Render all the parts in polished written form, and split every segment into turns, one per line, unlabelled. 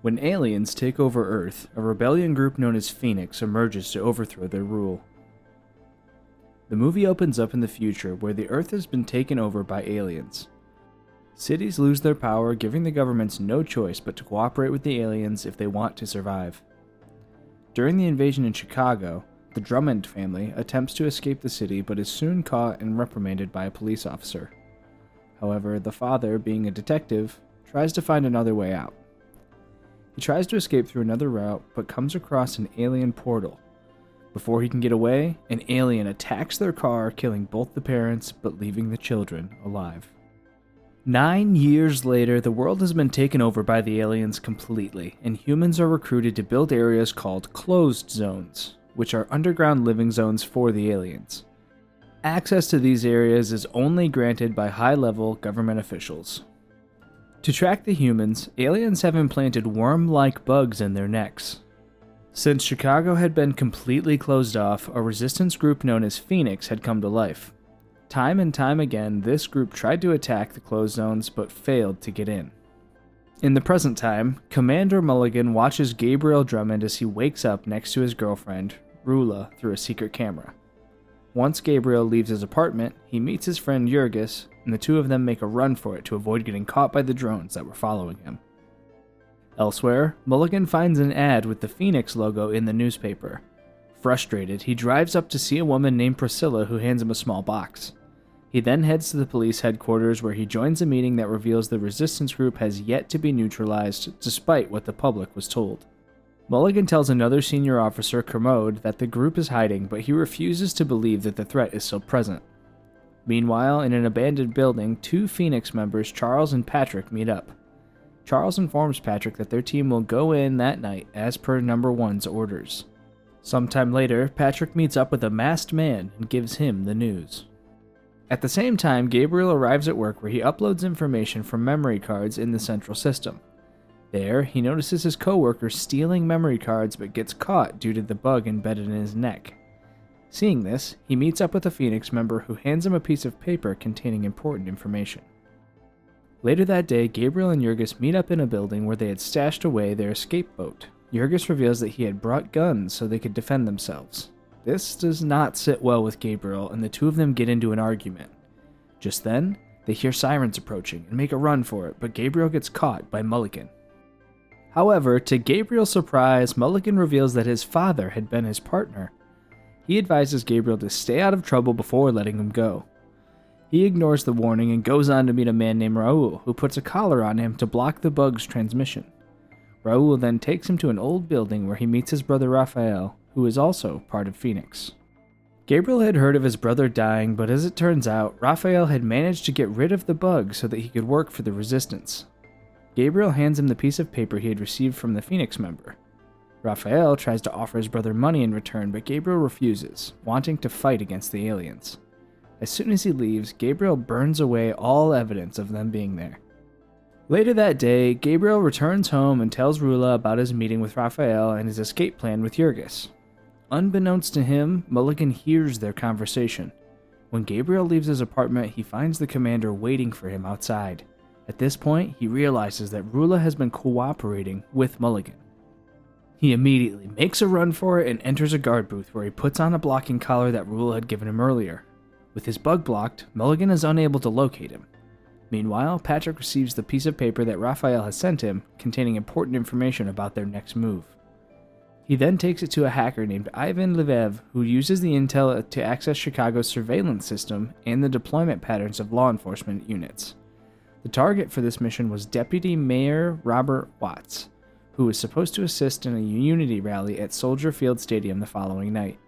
When aliens take over Earth, a rebellion group known as Phoenix emerges to overthrow their rule. The movie opens up in the future where the Earth has been taken over by aliens. Cities lose their power, giving the governments no choice but to cooperate with the aliens if they want to survive. During the invasion in Chicago, the Drummond family attempts to escape the city but is soon caught and reprimanded by a police officer. However, the father, being a detective, tries to find another way out. He tries to escape through another route, but comes across an alien portal. Before he can get away, an alien attacks their car, killing both the parents, but leaving the children alive. 9 years later, the world has been taken over by the aliens completely, and humans are recruited to build areas called closed zones, which are underground living zones for the aliens. Access to these areas is only granted by high-level government officials. To track the humans, aliens have implanted worm-like bugs in their necks. Since Chicago had been completely closed off, a resistance group known as Phoenix had come to life. Time and time again, this group tried to attack the closed zones but failed to get in. In the present time, Commander Mulligan watches Gabriel Drummond as he wakes up next to his girlfriend, Rula, through a secret camera. Once Gabriel leaves his apartment, he meets his friend Jurgis, and the two of them make a run for it to avoid getting caught by the drones that were following him. Elsewhere, Mulligan finds an ad with the Phoenix logo in the newspaper. Frustrated, he drives up to see a woman named Priscilla who hands him a small box. He then heads to the police headquarters where he joins a meeting that reveals the resistance group has yet to be neutralized despite what the public was told. Mulligan tells another senior officer, Kermode, that the group is hiding, but he refuses to believe that the threat is still present. Meanwhile, in an abandoned building, two Phoenix members, Charles and Patrick, meet up. Charles informs Patrick that their team will go in that night as per Number 1's orders. Sometime later, Patrick meets up with a masked man and gives him the news. At the same time, Gabriel arrives at work where he uploads information from memory cards in the central system. There, he notices his coworker stealing memory cards but gets caught due to the bug embedded in his neck. Seeing this, he meets up with a Phoenix member who hands him a piece of paper containing important information. Later that day, Gabriel and Jurgis meet up in a building where they had stashed away their escape boat. Jurgis reveals that he had brought guns so they could defend themselves. This does not sit well with Gabriel, and the two of them get into an argument. Just then, they hear sirens approaching and make a run for it, but Gabriel gets caught by Mulligan. However, to Gabriel's surprise, Mulligan reveals that his father had been his partner. He advises Gabriel to stay out of trouble before letting him go. He ignores the warning and goes on to meet a man named Raul, who puts a collar on him to block the bug's transmission. Raul then takes him to an old building where he meets his brother Raphael, who is also part of Phoenix. Gabriel had heard of his brother dying, but as it turns out, Raphael had managed to get rid of the bug so that he could work for the Resistance. Gabriel hands him the piece of paper he had received from the Phoenix member. Raphael tries to offer his brother money in return, but Gabriel refuses, wanting to fight against the aliens. As soon as he leaves, Gabriel burns away all evidence of them being there. Later that day, Gabriel returns home and tells Rula about his meeting with Raphael and his escape plan with Jurgis. Unbeknownst to him, Mulligan hears their conversation. When Gabriel leaves his apartment, he finds the commander waiting for him outside. At this point, he realizes that Rula has been cooperating with Mulligan. He immediately makes a run for it and enters a guard booth where he puts on a blocking collar that Rula had given him earlier. With his bug blocked, Mulligan is unable to locate him. Meanwhile, Patrick receives the piece of paper that Raphael has sent him, containing important information about their next move. He then takes it to a hacker named Ivan Lviv, who uses the intel to access Chicago's surveillance system and the deployment patterns of law enforcement units. The target for this mission was Deputy Mayor Robert Watts, who was supposed to assist in a Unity rally at Soldier Field Stadium the following night.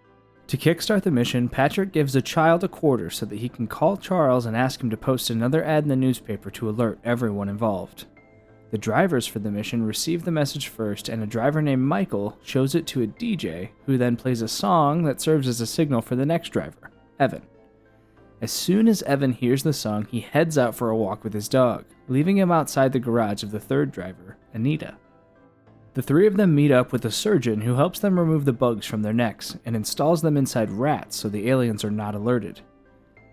To kickstart the mission, Patrick gives a child a quarter so that he can call Charles and ask him to post another ad in the newspaper to alert everyone involved. The drivers for the mission receive the message first, and a driver named Michael shows it to a DJ, who then plays a song that serves as a signal for the next driver, Evan. As soon as Evan hears the song, he heads out for a walk with his dog, leaving him outside the garage of the third driver, Anita. The three of them meet up with a surgeon who helps them remove the bugs from their necks and installs them inside rats so the aliens are not alerted.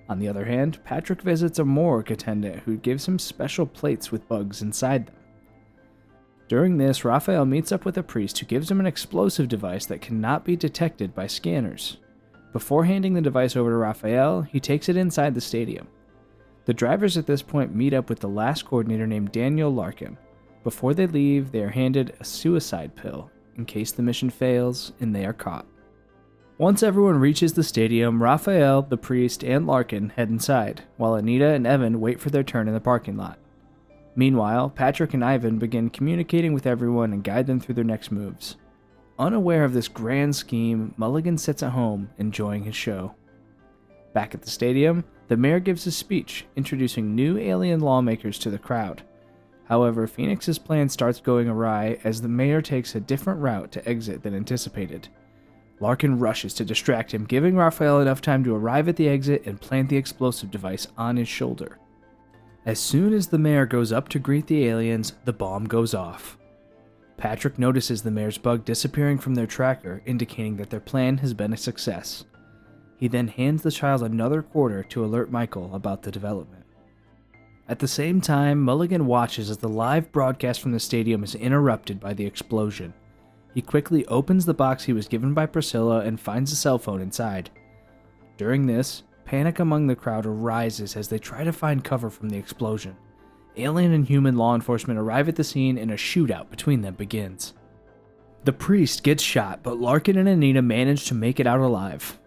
On the other hand, Patrick visits a morgue attendant who gives him special plates with bugs inside them. During this, Raphael meets up with a priest who gives him an explosive device that cannot be detected by scanners. Before handing the device over to Raphael, he takes it inside the stadium. The drivers at this point meet up with the last coordinator named Daniel Larkin. Before they leave, they are handed a suicide pill in case the mission fails and they are caught. Once everyone reaches the stadium, Raphael, the priest, and Larkin head inside, while Anita and Evan wait for their turn in the parking lot. Meanwhile, Patrick and Ivan begin communicating with everyone and guide them through their next moves. Unaware of this grand scheme, Mulligan sits at home, enjoying his show. Back at the stadium, the mayor gives a speech, introducing new alien lawmakers to the crowd. However, Phoenix's plan starts going awry as the mayor takes a different route to exit than anticipated. Larkin rushes to distract him, giving Raphael enough time to arrive at the exit and plant the explosive device on his shoulder. As soon as the mayor goes up to greet the aliens, the bomb goes off. Patrick notices the mayor's bug disappearing from their tracker, indicating that their plan has been a success. He then hands the child another quarter to alert Michael about the development. At the same time, Mulligan watches as the live broadcast from the stadium is interrupted by the explosion. He quickly opens the box he was given by Priscilla and finds a cell phone inside. During this, panic among the crowd arises as they try to find cover from the explosion. Alien and human law enforcement arrive at the scene and a shootout between them begins. The priest gets shot, but Larkin and Anita manage to make it out alive.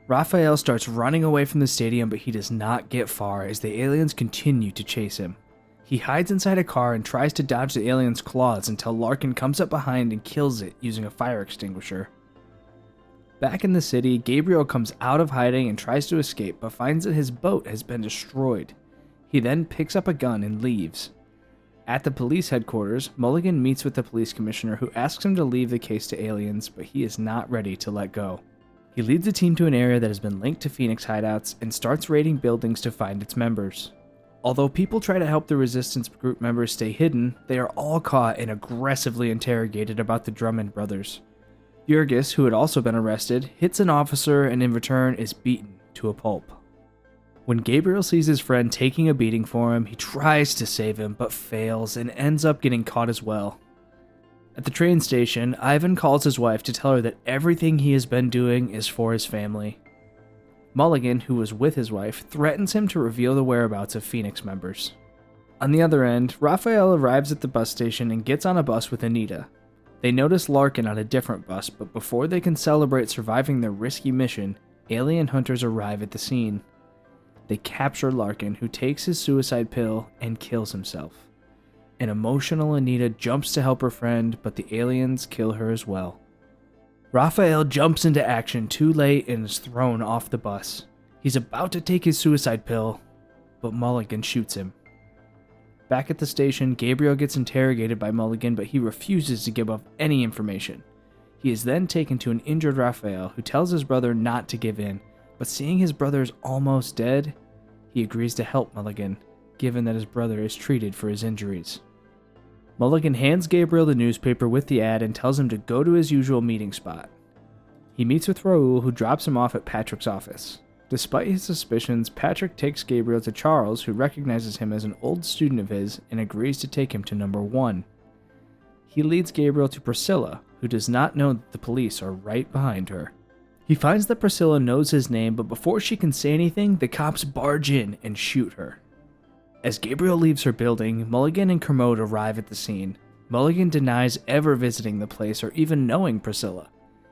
Raphael starts running away from the stadium, but he does not get far as the aliens continue to chase him. He hides inside a car and tries to dodge the alien's claws until Larkin comes up behind and kills it using a fire extinguisher. Back in the city, Gabriel comes out of hiding and tries to escape, but finds that his boat has been destroyed. He then picks up a gun and leaves. At the police headquarters, Mulligan meets with the police commissioner who asks him to leave the case to aliens, but he is not ready to let go. He leads the team to an area that has been linked to Phoenix hideouts and starts raiding buildings to find its members. Although people try to help the resistance group members stay hidden, they are all caught and aggressively interrogated about the Drummond brothers. Jurgis, who had also been arrested, hits an officer and in return is beaten to a pulp. When Gabriel sees his friend taking a beating for him, he tries to save him but fails and ends up getting caught as well. At the train station, Ivan calls his wife to tell her that everything he has been doing is for his family. Mulligan, who was with his wife, threatens him to reveal the whereabouts of Phoenix members. On the other end, Raphael arrives at the bus station and gets on a bus with Anita. They notice Larkin on a different bus, but before they can celebrate surviving their risky mission, alien hunters arrive at the scene. They capture Larkin, who takes his suicide pill and kills himself. An emotional Anita jumps to help her friend, but the aliens kill her as well. Raphael jumps into action too late and is thrown off the bus. He's about to take his suicide pill, but Mulligan shoots him. Back at the station, Gabriel gets interrogated by Mulligan, but he refuses to give up any information. He is then taken to an injured Raphael, who tells his brother not to give in, but seeing his brother is almost dead, he agrees to help Mulligan, given that his brother is treated for his injuries. Mulligan hands Gabriel the newspaper with the ad and tells him to go to his usual meeting spot. He meets with Raoul, who drops him off at Patrick's office. Despite his suspicions, Patrick takes Gabriel to Charles, who recognizes him as an old student of his and agrees to take him to number 1. He leads Gabriel to Priscilla, who does not know that the police are right behind her. He finds that Priscilla knows his name, but before she can say anything, the cops barge in and shoot her. As Gabriel leaves her building, Mulligan and Kermode arrive at the scene. Mulligan denies ever visiting the place or even knowing Priscilla.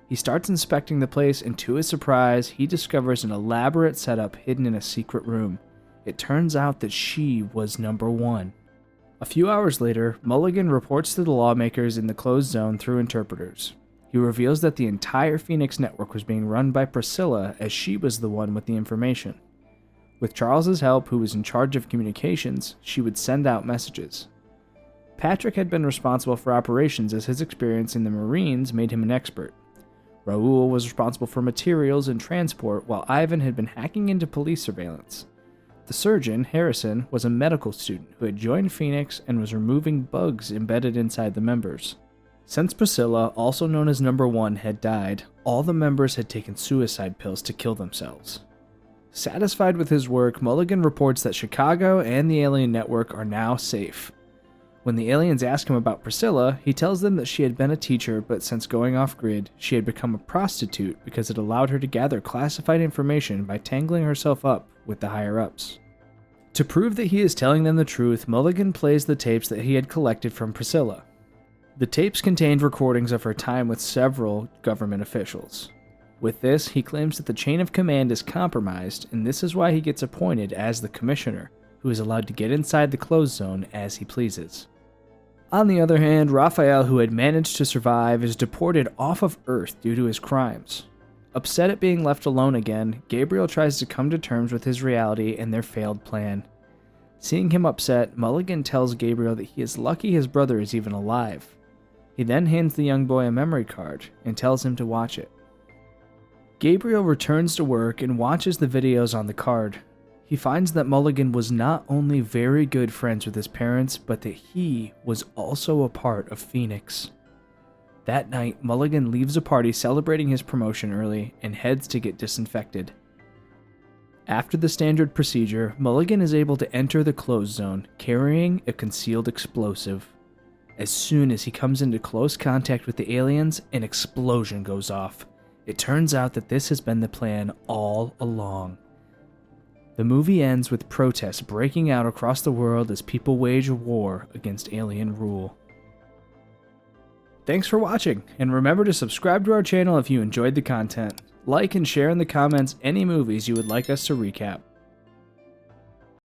He starts inspecting the place, and to his surprise, he discovers an elaborate setup hidden in a secret room. It turns out that she was number 1. A few hours later, Mulligan reports to the lawmakers in the closed zone through interpreters. He reveals that the entire Phoenix network was being run by Priscilla, as she was the one with the information. With Charles's help, who was in charge of communications, she would send out messages. Patrick had been responsible for operations, as his experience in the Marines made him an expert. Raoul was responsible for materials and transport, while Ivan had been hacking into police surveillance. The surgeon, Harrison, was a medical student who had joined Phoenix and was removing bugs embedded inside the members. Since Priscilla, also known as Number 1, had died, all the members had taken suicide pills to kill themselves. Satisfied with his work, Mulligan reports that Chicago and the alien network are now safe. When the aliens ask him about Priscilla, he tells them that she had been a teacher, but since going off-grid, she had become a prostitute because it allowed her to gather classified information by tangling herself up with the higher-ups. To prove that he is telling them the truth, Mulligan plays the tapes that he had collected from Priscilla. The tapes contained recordings of her time with several government officials. With this, he claims that the chain of command is compromised, and this is why he gets appointed as the commissioner, who is allowed to get inside the closed zone as he pleases. On the other hand, Raphael, who had managed to survive, is deported off of Earth due to his crimes. Upset at being left alone again, Gabriel tries to come to terms with his reality and their failed plan. Seeing him upset, Mulligan tells Gabriel that he is lucky his brother is even alive. He then hands the young boy a memory card and tells him to watch it. Gabriel returns to work and watches the videos on the card. He finds that Mulligan was not only very good friends with his parents, but that he was also a part of Phoenix. That night, Mulligan leaves a party celebrating his promotion early and heads to get disinfected. After the standard procedure, Mulligan is able to enter the closed zone, carrying a concealed explosive. As soon as he comes into close contact with the aliens, an explosion goes off. It turns out that this has been the plan all along. The movie ends with protests breaking out across the world as people wage a war against alien rule. Thanks for watching, and remember to subscribe to our channel if you enjoyed the content. Like and share in the comments any movies you would like us to recap.